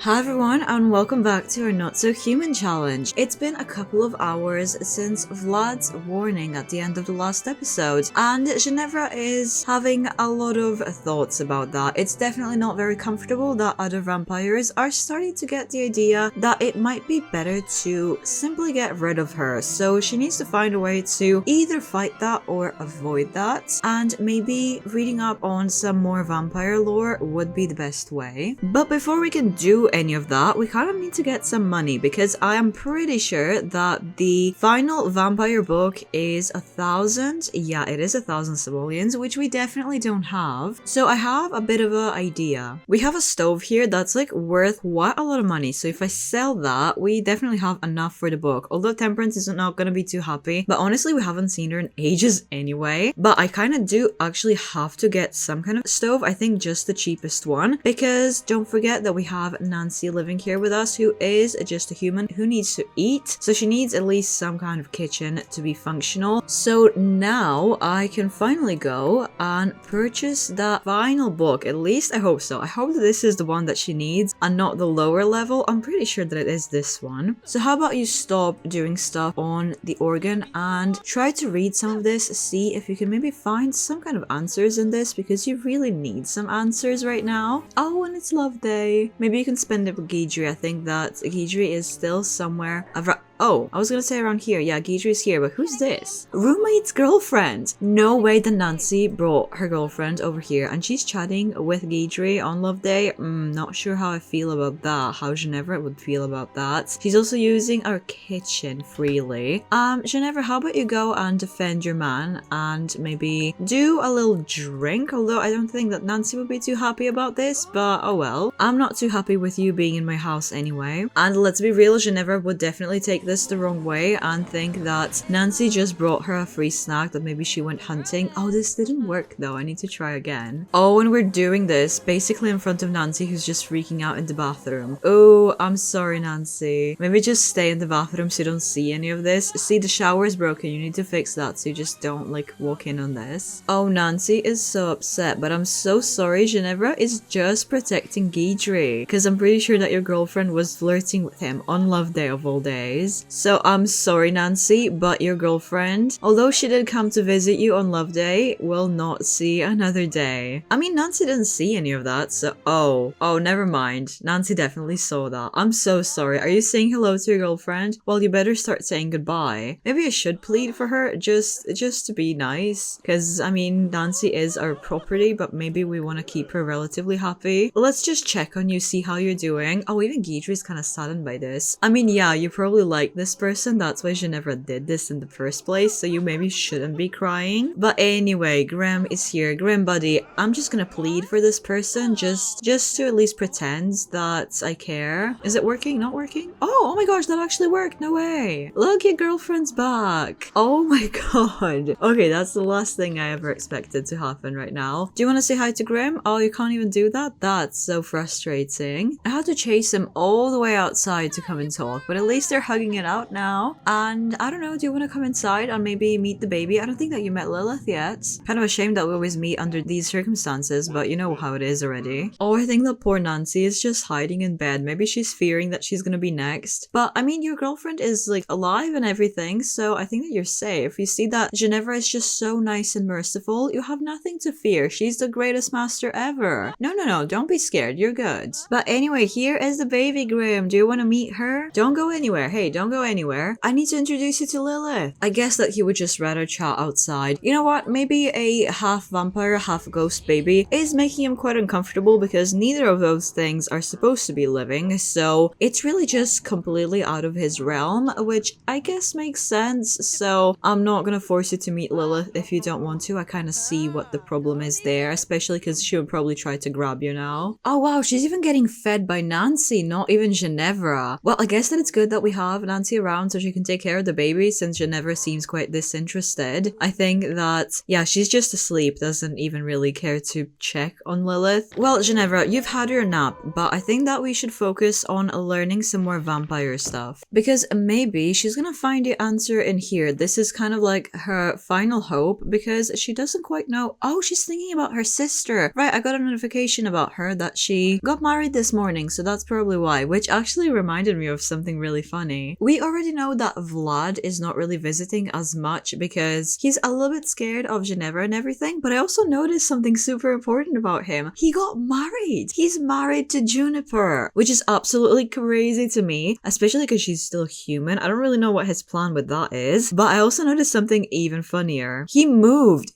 Hi everyone, and welcome back to our Not So Human challenge. It's been a couple of hours since Vlad's warning at the end of the last episode, and Ginevra is having a lot of thoughts about that. It's definitely not very comfortable that other vampires are starting to get the idea that it might be better to simply get rid of her, so she needs to find a way to either fight that or avoid that, and maybe reading up on some more vampire lore would be the best way. But before we can do any of that, we kind of need to get some money, because I am pretty sure that the final vampire book is 1,000. Yeah, it is 1,000 simoleons, which we definitely don't have. So I have a bit of an idea. We have a stove here that's like worth what? A lot of money. So if I sell that, we definitely have enough for the book. Although Temperance is not gonna be too happy, but honestly we haven't seen her in ages anyway. But I kind of do actually have to get some kind of stove. I think just the cheapest one, because don't forget that we have Nancy living here with us, who is just a human who needs to eat, so she needs at least some kind of kitchen to be functional. So now I can finally go and purchase that final book. At least I hope so. I hope that this is the one that she needs and not the lower level. I'm pretty sure that it is this one. So how about you stop doing stuff on the organ and try to read some of this, see if you can maybe find some kind of answers in this, because you really need some answers right now. Oh, and it's love day. Maybe you can spend it with Guidry. I think that Guidry is still somewhere around. Oh, I was gonna say around here. Yeah, Guidry's here, but who's this? Roommate's girlfriend! No way that Nancy brought her girlfriend over here and she's chatting with Guidry on Love Day. Not sure how I feel about that, how Ginevra would feel about that. She's also using our kitchen freely. Ginevra, how about you go and defend your man and maybe do a little drink? Although I don't think that Nancy would be too happy about this, but oh well. I'm not too happy with you being in my house anyway. And let's be real, Ginevra would definitely take this the wrong way and think that Nancy just brought her a free snack, that maybe she went hunting. Oh, this didn't work though. I need to try again. Oh, and we're doing this basically in front of Nancy, who's just freaking out in the bathroom. Oh, I'm sorry, Nancy. Maybe just stay in the bathroom so you don't see any of this. See, the shower is broken. You need to fix that so you just don't like walk in on this. Oh, Nancy is so upset, but I'm so sorry. Ginevra is just protecting Guidry, because I'm pretty sure that your girlfriend was flirting with him on Love Day of all days. So I'm sorry, Nancy, but your girlfriend, although she did come to visit you on Love Day, will not see another day. I mean, Nancy didn't see any of that, so oh, never mind. Nancy definitely saw that. I'm so sorry. Are you saying hello to your girlfriend? Well, you better start saying goodbye. Maybe I should plead for her just to be nice, because I mean, Nancy is our property, but maybe we want to keep her relatively happy. Let's just check on you, see how you're doing. Oh, even Guidry's kind of saddened by this. I mean, yeah, you probably like this person, that's why Ginevra did this in the first place, so you maybe shouldn't be crying. But anyway, Graham is here. Graham buddy, I'm just gonna plead for this person, just to at least pretend that I care. Is it working? Not working? Oh my gosh, that actually worked. No way. Look, your girlfriend's back. Oh my god. Okay, that's the last thing I ever expected to happen right now. Do you want to say hi to Graham? Oh, you can't even do that? That's so frustrating. I had to chase him all the way outside to come and talk, but at least they're hugging it out now. And I don't know, do you want to come inside and maybe meet the baby? I don't think that you met Lilith yet. Kind of a shame that we always meet under these circumstances, but you know how it is already. Oh, I think that poor Nancy is just hiding in bed. Maybe she's fearing that she's gonna be next. But I mean, your girlfriend is like alive and everything, so I think that you're safe. You see that Ginevra is just so nice and merciful. You have nothing to fear. She's the greatest master ever. No, don't be scared. You're good. But anyway, here is the baby, Graham. Do you want to meet her? Don't go anywhere. Hey, don't go anywhere. I need to introduce you to Lilith. I guess that he would just rather chat outside. You know what? Maybe a half vampire, half ghost baby is making him quite uncomfortable, because neither of those things are supposed to be living, so it's really just completely out of his realm, which I guess makes sense. So I'm not gonna force you to meet Lilith if you don't want to. I kind of see what the problem is there, especially because she would probably try to grab you now. Oh wow, she's even getting fed by Nancy, not even Ginevra. Well, I guess that it's good that we have Nancy around so she can take care of the baby, since Ginevra seems quite disinterested. I think that, yeah, she's just asleep, doesn't even really care to check on Lilith. Well, Ginevra, you've had your nap, but I think that we should focus on learning some more vampire stuff. Because maybe she's gonna find the answer in here. This is kind of like her final hope, because she doesn't quite know. Oh, she's thinking about her sister. Right, I got a notification about her that she got married this morning, so that's probably why, which actually reminded me of something really funny. We already know that Vlad is not really visiting as much because he's a little bit scared of Ginevra and everything, but I also noticed something super important about him. He got married. He's married to Juniper, which is absolutely crazy to me, especially because she's still human. I don't really know what his plan with that is, but I also noticed something even funnier. He moved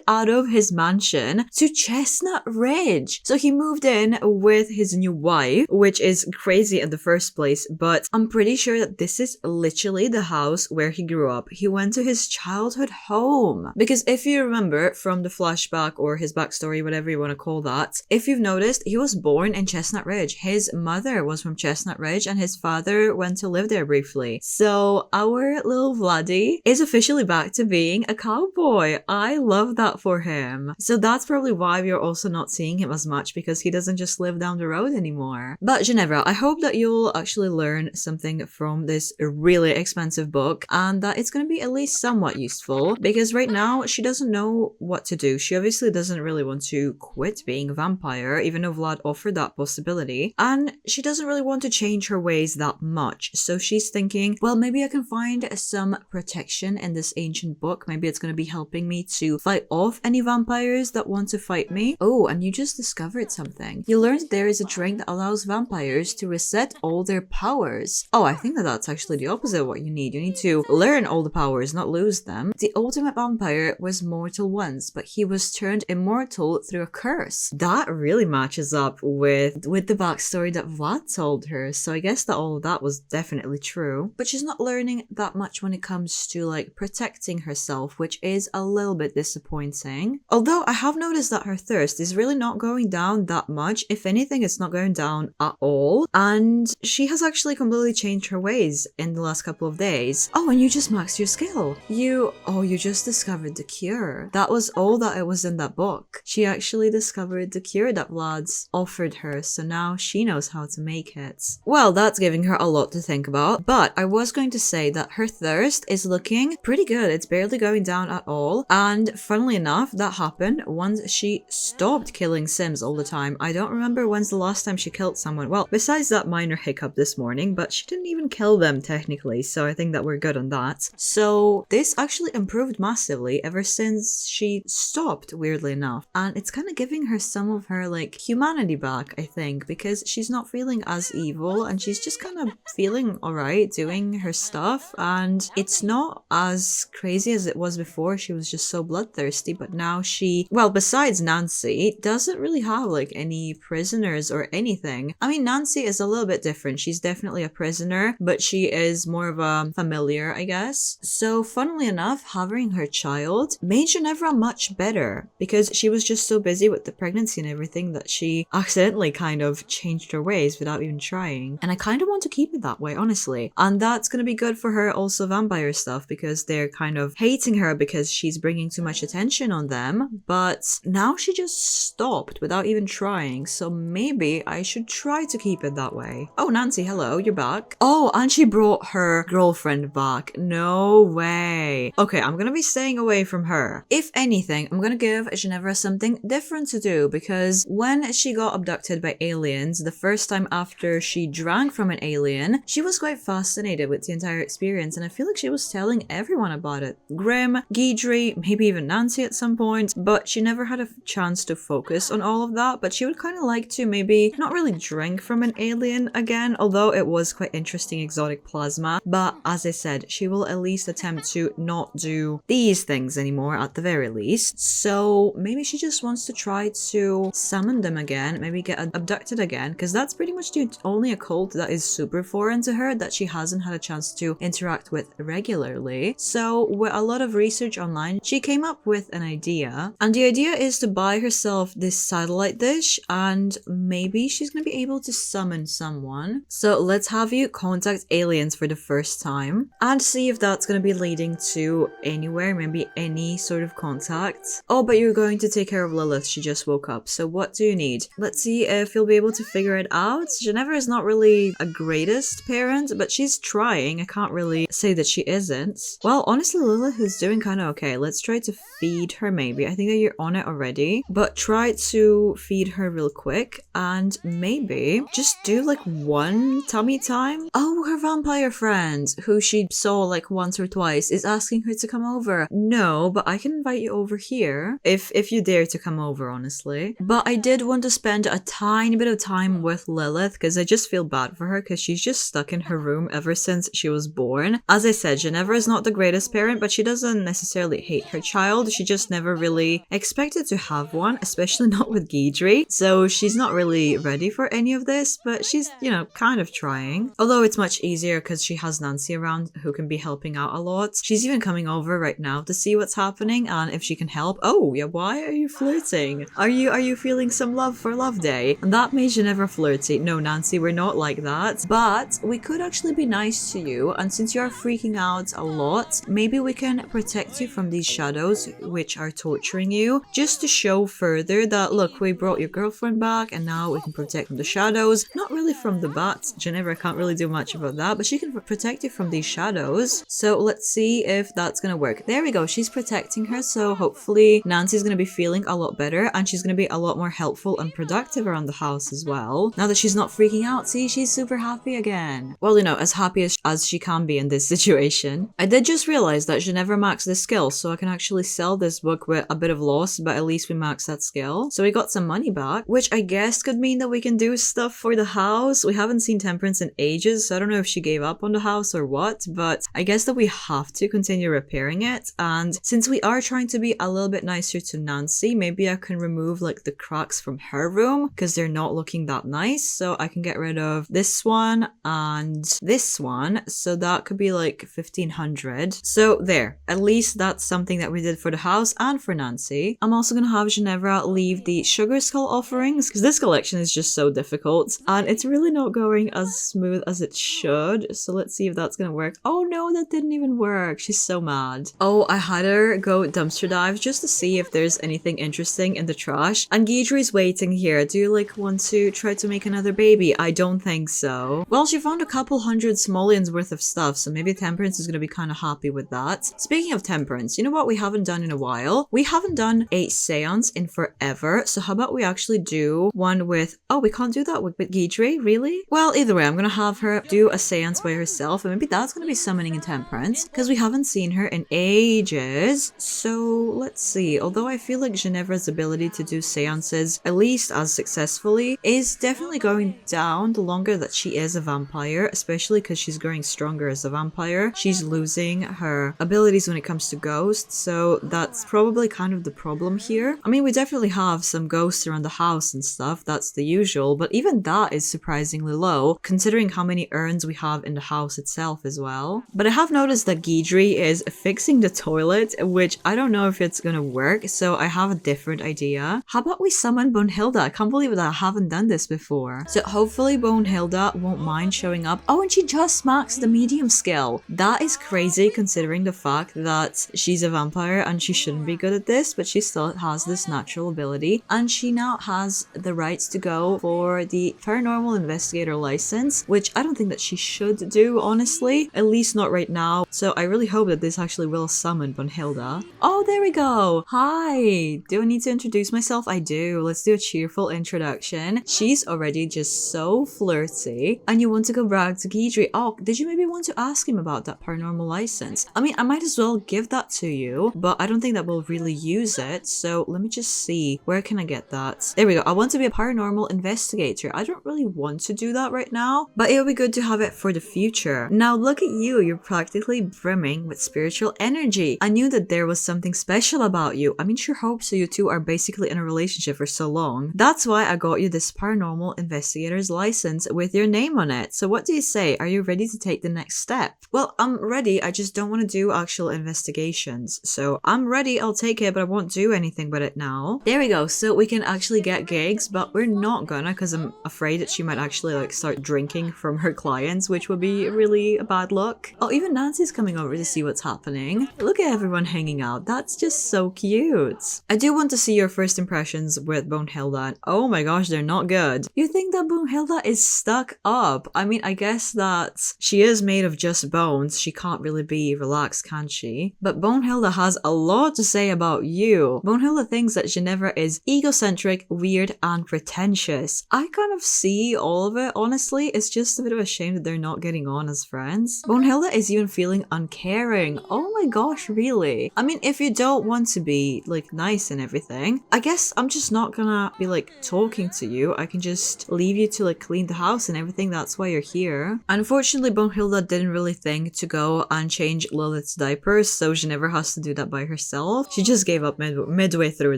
out of his mansion to Chestnut Ridge. So he moved in with his new wife, which is crazy in the first place, but I'm pretty sure that this is literally the house where he grew up. He went to his childhood home. Because if you remember from the flashback or his backstory, whatever you want to call that, if you've noticed, he was born in Chestnut Ridge. His mother was from Chestnut Ridge and his father went to live there briefly. So our little Vladdy is officially back to being a cowboy. I love that for him. So that's probably why we're also not seeing him as much, because he doesn't just live down the road anymore. But Ginevra, I hope that you'll actually learn something from this really expensive book and that it's going to be at least somewhat useful, because right now she doesn't know what to do. She obviously doesn't really want to quit being a vampire, even though Vlad offered that possibility, and she doesn't really want to change her ways that much. So she's thinking, well, maybe I can find some protection in this ancient book. Maybe it's going to be helping me to fight off any vampires that want to fight me. Oh, and you just discovered something. You learned there is a drink that allows vampires to reset all their powers. Oh, I think that that's actually the opposite of what you need. You need to learn all the powers, not lose them. The ultimate vampire was mortal once, but he was turned immortal through a curse. That really matches up with the backstory that Vlad told her, so I guess that all of that was definitely true. But she's not learning that much when it comes to like protecting herself, which is a little bit disappointing. Although I have noticed that her thirst is really not going down that much. If anything, it's not going down at all. And she has actually completely changed her ways in the last couple of days. Oh, and you just maxed your skill. You just discovered the cure. That was all that it was in that book. She actually discovered the cure that Vlad's offered her, so now she knows how to make it. Well, that's giving her a lot to think about, but I was going to say that her thirst is looking pretty good. It's barely going down at all, and funnily enough, that happened once she stopped killing Sims all the time. I don't remember when's the last time she killed someone. Well, besides that minor hiccup this morning, but she didn't even kill them technically, so I think that we're good on that. So this actually improved massively ever since she stopped, weirdly enough, and it's kind of giving her some of her like humanity back, I think, because she's not feeling as evil and she's just kind of feeling alright doing her stuff, and it's not as crazy as it was before. She was just so bloodthirsty, but now she, well, besides Nancy, doesn't really have like any prisoners or anything. I mean, Nancy is a little bit different. She's definitely a prisoner, but she is more of a familiar, I guess. So funnily enough, having her child made Ginevra much better, because she was just so busy with the pregnancy and everything that she accidentally kind of changed her ways without even trying. And I kind of want to keep it that way, honestly. And that's going to be good for her also vampire stuff, because they're kind of hating her because she's bringing too much attention on them. But now she just stopped without even trying, so maybe I should try to keep it that way. Oh, Nancy, hello, you're back. Oh, and she brought her girlfriend back. No way. Okay, I'm gonna be staying away from her. If anything, I'm gonna give Ginevra something different to do, because when she got abducted by aliens the first time after she drank from an alien, she was quite fascinated with the entire experience, and I feel like she was telling everyone about it. Grim, Guidry, maybe even Nancy at some point, but she never had a chance to focus on all of that. But she would kind of like to maybe not really drink from an alien again, although it was quite interesting exotic plasma. But as I said, she will at least attempt to not do these things anymore at the very least. So maybe she just wants to try to summon them again, maybe get abducted again, because that's pretty much the only occult that is super foreign to her that she hasn't had a chance to interact with regularly. So with a lot of research online, she came up with an idea, and the idea is to buy herself this satellite dish, and maybe she's gonna be able to summon someone. So let's have you contact contact aliens for the first time and see if that's going to be leading to anywhere, maybe any sort of contact. Oh, but you're going to take care of Lilith. She just woke up. So what do you need? Let's see if you'll be able to figure it out. Ginevra is not really a greatest parent, but she's trying. I can't really say that she isn't. Well, honestly, Lilith is doing kind of okay. Let's try to feed her maybe. I think that you're on it already, but try to feed her real quick and maybe just do like one tummy time. Oh, her vampire friend who she saw like once or twice is asking her to come over. No, but I can invite you over here if you dare to come over, honestly. But I did want to spend a tiny bit of time with Lilith because I just feel bad for her because she's just stuck in her room ever since she was born. As I said, Ginevra is not the greatest parent, but she doesn't necessarily hate her child. She just never really expected to have one, especially not with Guidry. So she's not really ready for any of this, but she's, you know, kind of trying. Although it's much easier because she has Nancy around who can be helping out a lot. She's even coming over right now to see what's happening and if she can help. Oh, yeah, why are you flirting? Are you feeling some love for Love Day? And that made Ginevra flirty. No, Nancy, we're not like that. But we could actually be nice to you, and since you are freaking out a lot, maybe we can protect you from these shadows which are torturing you, just to show further that, look, we brought your girlfriend back and now we can protect from the shadows. Not really from the bats. Ginevra can't really do much about that, but she can protect you from these shadows. So let's see if that's gonna work. There we go. She's protecting her, so hopefully Nancy's gonna be feeling a lot better and she's gonna be a lot more helpful and productive around the house as well. Now that she's not freaking out, see, she's super happy again. Well, you know, as happy as she can be in this situation. I did just realize that Ginevra maxed this skill, so I can actually sell this book with a bit of loss, but at least we maxed that skill. So we got some money back, which I guess could mean that we can do stuff for the house. We haven't seen Temperance in ages, so I don't know if she gave up on the house or what, but I guess that we have to continue repairing it. And since we are trying to be a little bit nicer to Nancy, maybe I can remove like the cracks from her room because they're not looking that nice. So I can get rid of this one and this one. So that could be like 1500. So there, at least that's something that we did for the house and for Nancy. I'm also gonna have Ginevra leave the sugar skull offerings because this collection is just so difficult and it's really not going as smooth as it should. So let's see if that's gonna work. Oh no, that didn't even work. She's so mad. Oh, I had her go dumpster dive just to see if there's anything interesting in the trash. And Guidry's waiting here. Do you like want to try to make another baby? I don't think so. Well, she found a couple hundred simoleons worth of stuff, so maybe Temperance is gonna be kind of happy with that. Speaking of Temperance, you know what we haven't done in a while? We haven't done a seance in forever, so how about we actually do one with... Oh, we can't do that with Guidry? Really? Well, either way, I'm gonna have her do a seance by herself, and maybe that's gonna be summoning in Temperance, because we haven't seen her in ages. So, let's see. Although I feel like Ginevra's ability to do seances, at least as successfully, is definitely going down the longer that she is a vampire, especially because she's growing stronger as a vampire. She's losing her abilities when it comes to ghosts, so that's probably kind of the problem here. I mean, we definitely have some ghosts around the house and stuff, that's the usual, but even that is surprisingly low, considering how many urns we have in the house itself as well. But I have noticed that Guidry is fixing the toilet, which I don't know if it's gonna work, so I have a different idea. How about we summon Bonehilda? I can't believe that I haven't done this before. So hopefully Bonehilda won't mind showing up. Oh, and she just maxed the medium skill. That is crazy considering the fact that she's a vampire and she shouldn't be good at this, but she still has this natural ability. And she now has the rights to go for the paranormal investigator license, which I don't think that she should do, honestly. At least not right now. So I really hope that this actually will summon Bonehilda. Oh, there we go. Hi. Do I need to introduce myself? I do. Let's do a cheerful introduction. She's already just so flirty. And you want to go back to Guidry. Oh, did you maybe want to ask him about that paranormal license? I mean, I might as well give that to you, but I don't think that we'll really use it. So let me just see. Where can I get that? There we go. I want to be a paranormal investigator. I don't really want to do that right now, but it'll be good to have it for the future. Now look at you. You're practically brimming with spiritual energy. I knew that there was something special about you. I mean, sure hope so. You two are basically in a relationship for so long. That's why I got you this paranormal investigator's license with your name on it. So what do you say? Are you ready to take the next step? Well, I'm ready. I just don't want to do actual investigations. So I'm ready. I'll take it, but I won't do anything with it now. There we go. So we can actually get gigs, but we're not gonna because I'm afraid that she might actually like start drinking from her client clients, which would be really a bad look. Oh, even Nancy's coming over to see what's happening. Look at everyone hanging out. That's just so cute. I do want to see your first impressions with Bonehilda. Oh my gosh, they're not good. You think that Bonehilda is stuck up? I mean, I guess that she is made of just bones. She can't really be relaxed, can she? But Bonehilda has a lot to say about you. Bonehilda thinks that Ginevra is egocentric, weird, and pretentious. I kind of see all of it, honestly. It's just a bit of a shame that they're not getting on as friends. Bonehilda is even feeling uncaring. Oh my gosh, really? I mean, if you don't want to be, like, nice and everything, I guess I'm just not gonna be, like, talking to you. I can just leave you to, like, clean the house and everything. That's why you're here. Unfortunately, Bonehilda didn't really think to go and change Lilith's diapers, so Ginevra has to do that by herself. She just gave up midway through,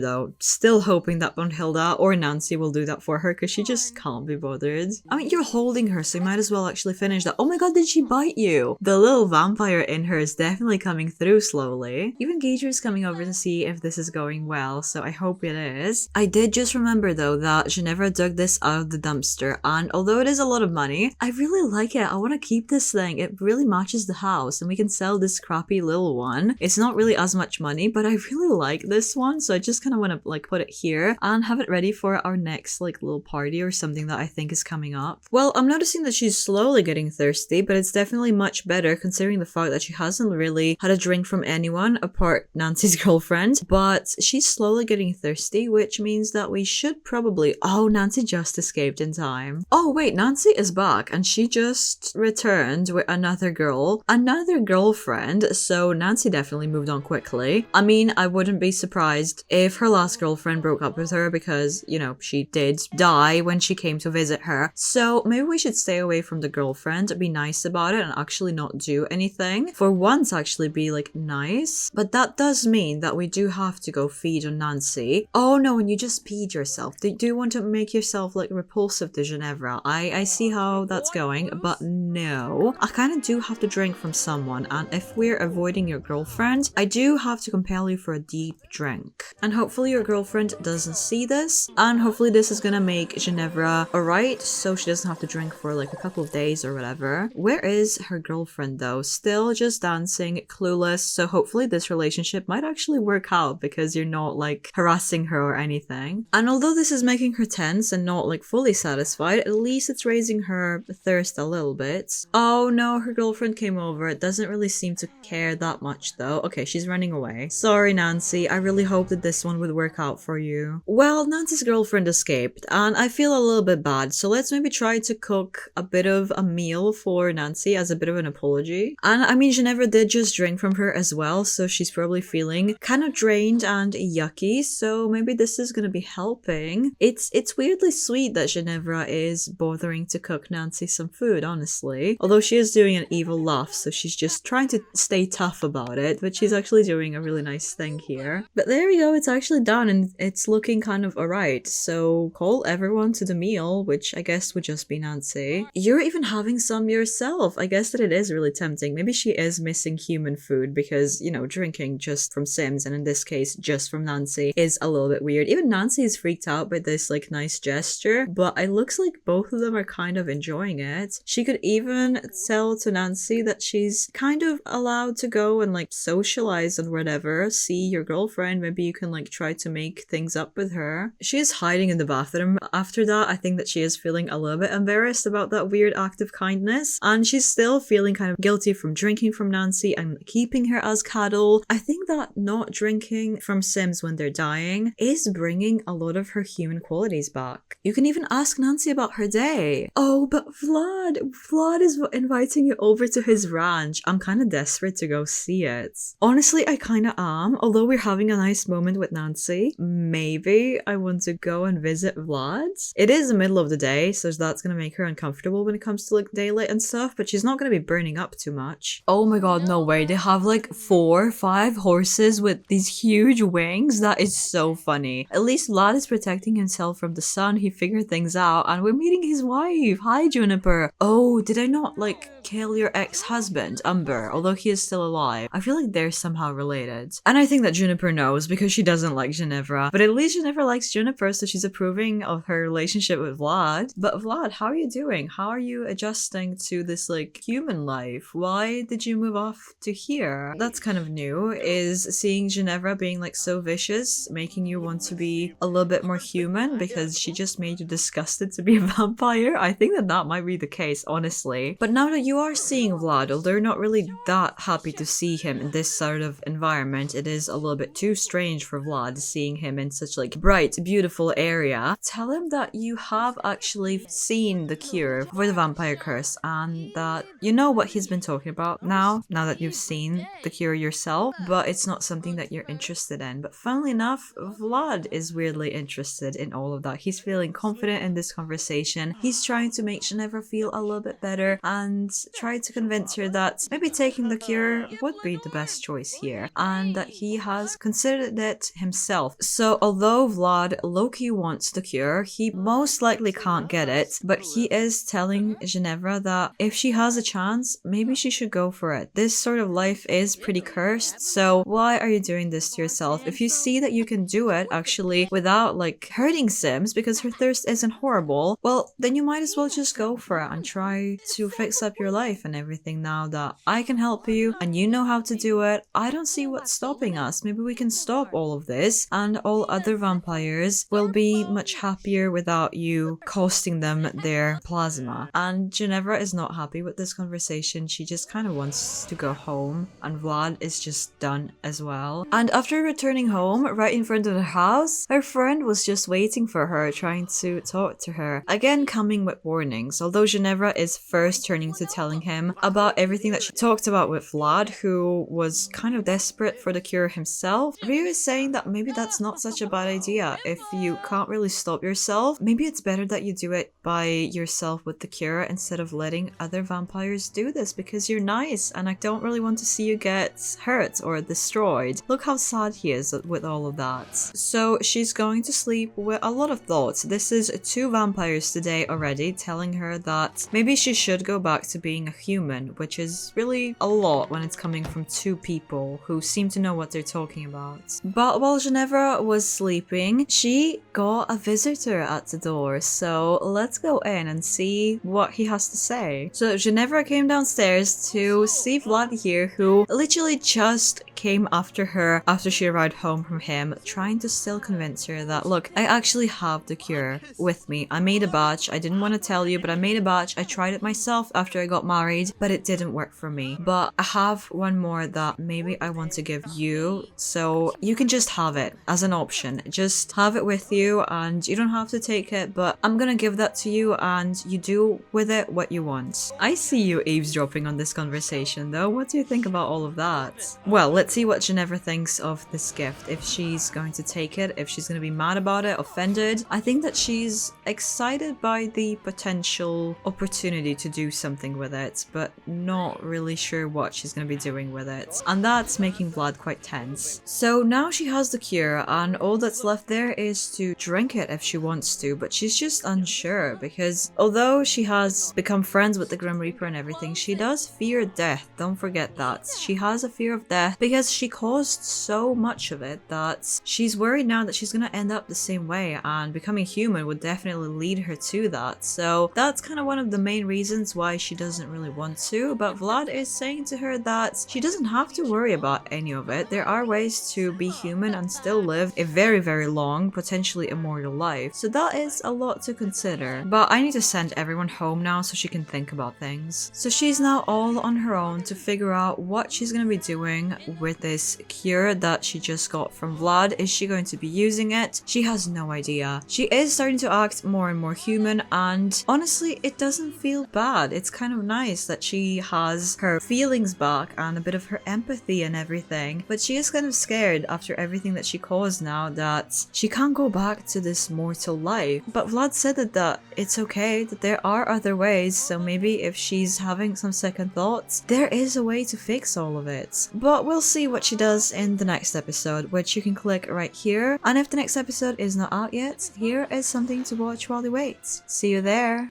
though, still hoping that Bonehilda or Nancy will do that for her because she just can't be bothered. I mean, you're holding her, so you might as well actually finish that. Oh my god, did she bite you? The little vampire in her is definitely coming through slowly. Even Gager's coming over to see if this is going well, so I hope it is. I did just remember, though, that Ginevra dug this out of the dumpster, and although it is a lot of money, I really like it. I want to keep this thing. It really matches the house, and we can sell this crappy little one. It's not really as much money, but I really like this one, so I just kind of want to, like, put it here and have it ready for our next, like, little party or something that I think is coming up. Well, I'm noticing that she's slowly getting thirsty, but it's definitely much better considering the fact that she hasn't really had a drink from anyone apart Nancy's girlfriend, but she's slowly getting thirsty, which means that we should probably... Oh, Nancy just escaped in time. Oh wait, Nancy is back and she just returned with another girlfriend, so Nancy definitely moved on quickly. I mean, I wouldn't be surprised if her last girlfriend broke up with her because, you know, she did die when she came to visit her. So maybe we should stay away from the girlfriend, be nice about it, and actually not do anything. For once, actually be, like, nice. But that does mean that we do have to go feed on Nancy. Oh no, and you just peed yourself. Do you want to make yourself, like, repulsive to Ginevra? I see how that's going, but no. I kind of do have to drink from someone, and if we're avoiding your girlfriend, I do have to compel you for a deep drink. And hopefully your girlfriend doesn't see this, and hopefully this is gonna make Ginevra alright, so she doesn't have to drink for like a couple of days or whatever. Where is her girlfriend though? Still just dancing, clueless, so hopefully this relationship might actually work out because you're not like harassing her or anything. And although this is making her tense and not like fully satisfied, at least it's raising her thirst a little bit. Oh no, her girlfriend came over. It doesn't really seem to care that much though. Okay, she's running away. Sorry, Nancy. I really hope that this one would work out for you. Well, Nancy's girlfriend escaped and I feel a little bit bad, so let's maybe try to cook a bit of a meal for Nancy as a bit of an apology. And I mean, Ginevra did just drink from her as well, so she's probably feeling kind of drained and yucky, so maybe this is gonna be helping. It's weirdly sweet that Ginevra is bothering to cook Nancy some food, honestly. Although she is doing an evil laugh, so she's just trying to stay tough about it, but she's actually doing a really nice thing here. But there we go, it's actually done and it's looking kind of alright, so call everyone to the meal, which I guess would just be Nancy. You're even having some yourself. I guess that it is really tempting. Maybe she is missing human food because, you know, drinking just from Sims, and in this case, just from Nancy, is a little bit weird. Even Nancy is freaked out by this, like, nice gesture, but it looks like both of them are kind of enjoying it. She could even tell to Nancy that she's kind of allowed to go and, like, socialize and whatever, see your girlfriend, maybe you can, like, try to make things up with her. She is hiding in the bathroom. After that, I think that she is feeling a little bit embarrassed about that weird act of kindness, and she's still feeling kind of guilty from drinking from Nancy and keeping her as cattle. I think that not drinking from Sims when they're dying is bringing a lot of her human qualities back. You can even ask Nancy about her day. Oh, but Vlad is inviting you over to his ranch. I'm kind of desperate to go see it. Honestly, I kind of am. Although we're having a nice moment with Nancy, maybe I want to go and visit Vlad. It is the middle of the day, so that's gonna make her uncomfortable when it comes to like daylight and stuff, but she's not gonna be burning up too much. Oh my god, no way. They have like 4 or 5 horses with these huge wings. That is so funny. At least Vlad is protecting himself from the sun. He figured things out, and we're meeting his wife. Hi, Juniper. Oh, did I not like kill your ex-husband, Umber, although he is still alive? I feel like they're somehow related. And I think that Juniper knows because she doesn't like Ginevra, but at least Ginevra likes Juniper, so she's approving of her relationship with Vlad. But Vlad, how are you doing? How are you adjusting to this like human life? Why did you move off to here? That's kind of new, is seeing Ginevra being like so vicious, making you want to be a little bit more human because she just made you disgusted to be a vampire. I think that that might be the case, honestly. But now that you are seeing Vlad, although you're not really that happy to see him in this sort of environment, it is a little bit too strange for Vlad seeing him in such like bright, beautiful area. Tell him that you have actually seen the cure for the vampire curse and that you know what he's been talking about now that you've seen the cure yourself, but it's not something that you're interested in. But funnily enough, Vlad is weirdly interested in all of that. He's feeling confident in this conversation. He's trying to make Ginevra feel a little bit better and try to convince her that maybe taking the cure would be the best choice here and that he has considered it himself. So although Vlad low-key wants the cure, he most likely can't get it, but he is telling Ginevra that if she has a chance, maybe she should go for it. This sort of life is pretty cursed, so why are you doing this to yourself? If you see that you can do it actually without like hurting Sims because her thirst isn't horrible, well then you might as well just go for it and try to fix up your life and everything. Now that I can help you and you know how to do it, I don't see what's stopping us. Maybe we can stop all of this and all other vampires will be much happier without you costing them their plasma. And Ginevra is not happy with this conversation. She just kind of wants to go home and Vlad is just done as well. And after returning home, right in front of the house, her friend was just waiting for her, trying to talk to her. Again, coming with warnings, although Ginevra is first turning to telling him about everything that she talked about with Vlad, who was kind of desperate for the cure himself. Ryu is saying that maybe that's not such a bad idea. If you can't really stop yourself, maybe it's better that you do it by yourself with the cure instead of letting other vampires do this because you're nice and I don't really want to see you get hurt or destroyed. Look how sad he is with all of that. So she's going to sleep with a lot of thoughts. This is 2 vampires today already telling her that maybe she should go back to being a human, which is really a lot when it's coming from 2 people who seem to know what they're talking about. But while Ginevra was sleeping, she got a visitor at the door, so let's go in and see what he has to say. So Ginevra came downstairs to see Vlad here, who literally just came after her after she arrived home from him, trying to still convince her that, look, I actually have the cure with me. I made a batch. I didn't want to tell you, but I made a batch. I tried it myself after I got married, but it didn't work for me. But I have one more that maybe I want to give you, so you can just have it as an option. Just have it with you and you don't have to take it, but I'm gonna give that to you and you do with it what you want. I see you eavesdropping on this conversation though. What do you think about all of that? Well, let's see what Ginevra thinks of this gift. If she's going to take it, if she's going to be mad about it, offended. I think that she's excited by the potential opportunity to do something with it, but not really sure what she's going to be doing with it. And that's making Vlad quite tense. So now she has the cure and all that's left there is to drink it if she wants to, but she's just unsure because although she has become friends with the Grim Reaper and everything, she does fear death. Don't forget that. She has a fear of death because she caused so much of it that she's worried now that she's gonna end up the same way, and becoming human would definitely lead her to that. So that's kind of one of the main reasons why she doesn't really want to, but Vlad is saying to her that she doesn't have to worry about any of it. There are ways to be human and still live a very, very long, potentially immortal life. So that is a lot to consider. But I need to send everyone home now so she can think about things. So she's now all on her own to figure out what she's gonna be doing with this cure that she just got from Vlad. Is she going to be using it? She has no idea. She is starting to act more and more human, and honestly, it doesn't feel bad. It's kind of nice that she has her feelings back and a bit of her empathy and everything, but she is kind of scared after everything that she caused now that she can't go back to this mortal life. But Vlad said that it's okay, that there are other ways, so maybe if she's having some second thoughts, there is a way to fix all of it. But we'll see what she does in the next episode, which you can click right here. And if the next episode is not out yet, here is something to watch while you wait. See you there!